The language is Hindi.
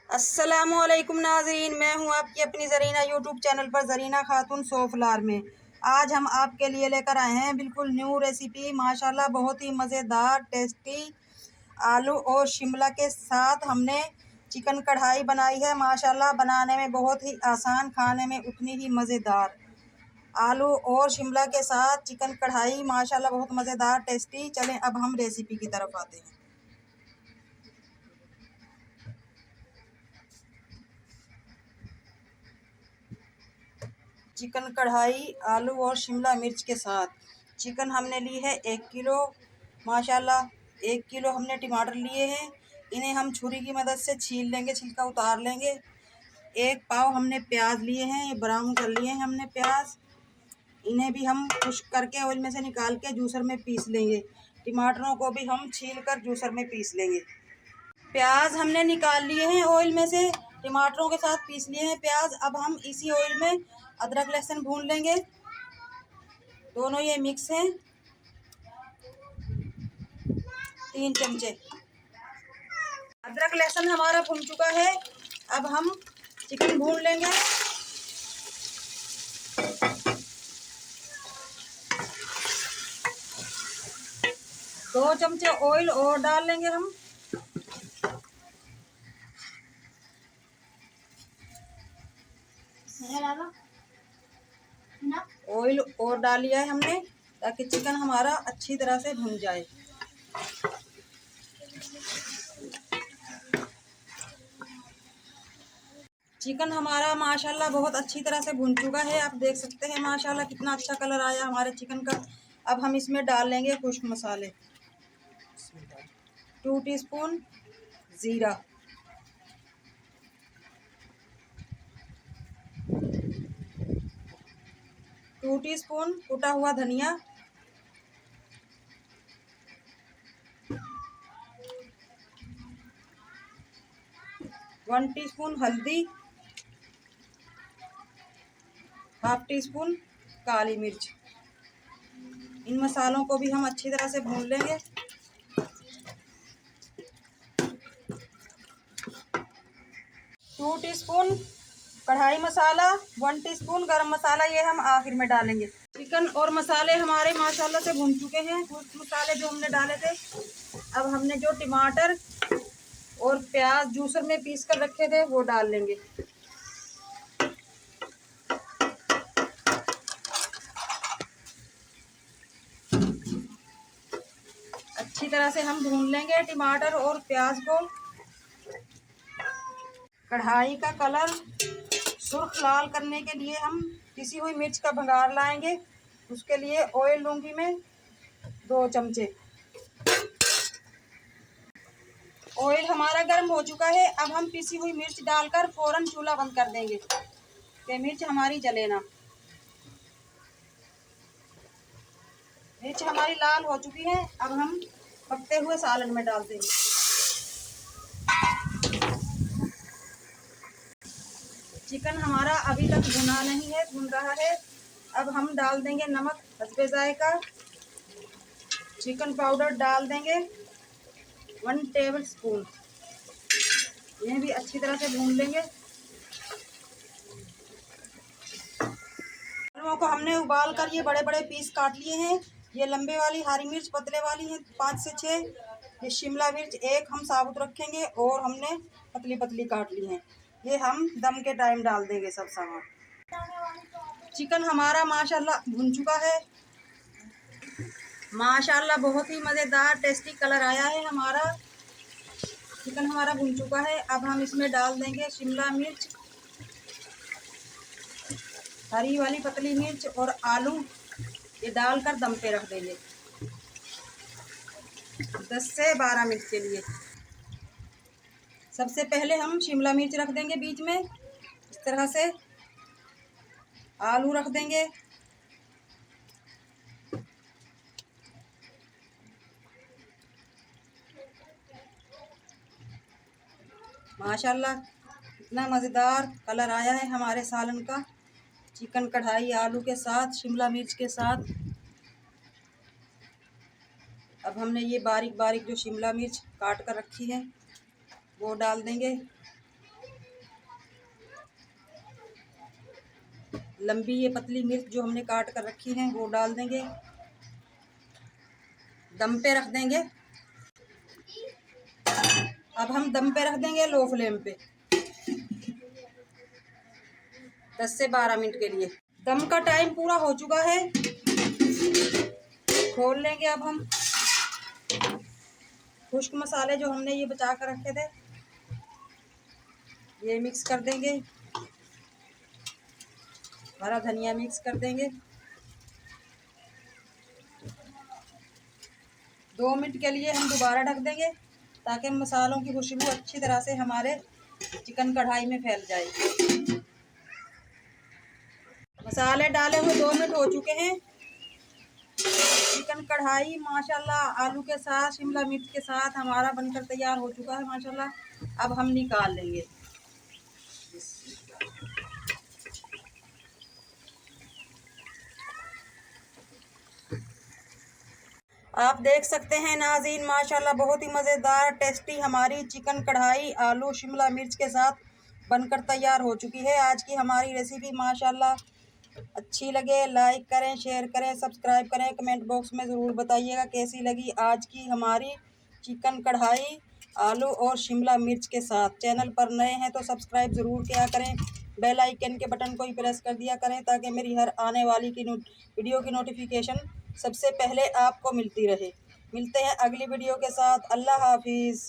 अस्सलामुअलैकुम नाज़रीन, मैं हूं आपकी अपनी ज़रीना यूट्यूब चैनल पर ज़रीना खातून सोफलार में। आज हम आपके लिए लेकर आए हैं बिल्कुल न्यू रेसिपी। माशाल्लाह बहुत ही मज़ेदार टेस्टी आलू और शिमला के साथ हमने चिकन कढ़ाई बनाई है। माशाल्लाह बनाने में बहुत ही आसान, खाने में उतनी ही मज़ेदार। आलू और शिमला के साथ चिकन कढ़ाई माशाल्लाह बहुत मज़ेदार टेस्टी। चलें अब हम रेसिपी की तरफ आते हैं। चिकन कढ़ाई आलू और शिमला मिर्च के साथ। चिकन हमने ली है 1 किलो। माशाल्लाह 1 किलो हमने टमाटर लिए हैं। इन्हें हम छुरी की मदद से छील लेंगे, छिलका उतार लेंगे। 1 पाव हमने प्याज लिए हैं, ये ब्राउन कर लिए हैं हमने प्याज। इन्हें भी हम खुश्क करके ऑयल में से निकाल के जूसर में पीस लेंगे। टमाटरों को भी हम छील कर जूसर में पीस लेंगे। प्याज हमने निकाल लिए हैं ऑयल में से, टमाटरों के साथ पीस लिए हैं प्याज। अब हम इसी ऑयल में अदरक लहसुन भून लेंगे। दोनों ये मिक्स हैं। 3 चमचे अदरक लहसुन हमारा भून चुका है। अब हम चिकन भून लेंगे। दो चमचे ऑयल और डाल लेंगे हम। ऑयल और डाल लिया है हमने ताकि चिकन हमारा अच्छी तरह से भुन जाए। चिकन हमारा माशाल्लाह बहुत अच्छी तरह से भुन चुका है। आप देख सकते हैं माशाल्लाह कितना अच्छा कलर आया हमारे चिकन का। अब हम इसमें डाल लेंगे खुश्क मसाले। 2 टीस्पून ज़ीरा, 2 टीस्पून कुटा हुआ धनिया, 1 टीस्पून हल्दी, 1/2 टीस्पून काली मिर्च। इन मसालों को भी हम अच्छी तरह से भून लेंगे। 2 टीस्पून कढ़ाई मसाला, 1 टीस्पून गरम मसाला, ये हम आखिर में डालेंगे। चिकन और मसाले हमारे माशाल्लाह से भून चुके हैं। कुछ मसाले जो हमने डाले थे। अब हमने जो टमाटर और प्याज जूसर में पीस कर रखे थे वो डाल लेंगे। अच्छी तरह से हम भून लेंगे टमाटर और प्याज को। कढ़ाई का कलर सुर्ख लाल करने के लिए हम पिसी हुई मिर्च का भंगार लाएंगे। उसके लिए ऑयल लूंगी मैं 2 चमचे। ऑयल हमारा गर्म हो चुका है। अब हम पिसी हुई मिर्च डालकर फौरन चूल्हा बंद कर देंगे कि मिर्च हमारी जले ना। मिर्च हमारी लाल हो चुकी है। अब हम पकते हुए सालन में डाल देंगे। चिकन हमारा अभी तक भुना नहीं है, भुन रहा है। अब हम डाल देंगे नमक हस्बे जायका। चिकन पाउडर डाल देंगे 1 टेबल स्पून। यह भी अच्छी तरह से भून लेंगे। आलूओं को हमने उबाल कर ये बड़े बड़े पीस काट लिए हैं। ये लंबे वाली हरी मिर्च पतले वाली हैं 5 से 6। ये शिमला मिर्च 1 हम साबुत रखेंगे और हमने पतली पतली काट ली हैं। ये हम दम के टाइम डाल देंगे सब सामान। चिकन हमारा माशाल्लाह भुन चुका है। माशाल्लाह बहुत ही मज़ेदार टेस्टी कलर आया है हमारा। चिकन हमारा भुन चुका है। अब हम इसमें डाल देंगे शिमला मिर्च, हरी वाली पतली मिर्च और आलू। ये डालकर दम पे रख देंगे 10 से 12 मिनट के लिए। सबसे पहले हम शिमला मिर्च रख देंगे बीच में इस तरह से। आलू रख देंगे। माशाल्लाह इतना मज़ेदार कलर आया है हमारे सालन का। चिकन कढ़ाई आलू के साथ, शिमला मिर्च के साथ। अब हमने ये बारीक बारीक जो शिमला मिर्च काट कर रखी है वो डाल देंगे। लंबी ये पतली मिर्च जो हमने काट कर रखी है वो डाल देंगे, दम पे रख देंगे। अब हम दम पे रख देंगे लो फ्लेम पे 10 से 12 मिनट के लिए। दम का टाइम पूरा हो चुका है, खोल लेंगे। अब हम खुश्क मसाले जो हमने ये बचा कर रखे थे ये मिक्स कर देंगे, हरा धनिया मिक्स कर देंगे। 2 मिनट के लिए हम दोबारा ढक देंगे ताकि मसालों की खुशबू अच्छी तरह से हमारे चिकन कढ़ाई में फैल जाए। मसाले डाले हुए 2 मिनट हो चुके हैं। चिकन कढ़ाई माशाल्लाह आलू के साथ शिमला मिर्च के साथ हमारा बनकर तैयार हो चुका है माशाल्लाह। अब हम निकाल लेंगे। आप देख सकते हैं नाज़रीन माशाल्लाह बहुत ही मज़ेदार टेस्टी हमारी चिकन कढ़ाई आलू शिमला मिर्च के साथ बनकर तैयार हो चुकी है। आज की हमारी रेसिपी माशाल्लाह अच्छी लगे लाइक करें, शेयर करें, सब्सक्राइब करें, कमेंट बॉक्स में ज़रूर बताइएगा कैसी लगी आज की हमारी चिकन कढ़ाई आलू और शिमला मिर्च के साथ। चैनल पर नए हैं तो सब्सक्राइब ज़रूर किया करें, बेल आइकन के बटन को ही प्रेस कर दिया करें ताकि मेरी हर आने वाली वीडियो की नोटिफिकेशन सबसे पहले आपको मिलती रहे। मिलते हैं अगली वीडियो के साथ। अल्लाह हाफिज़।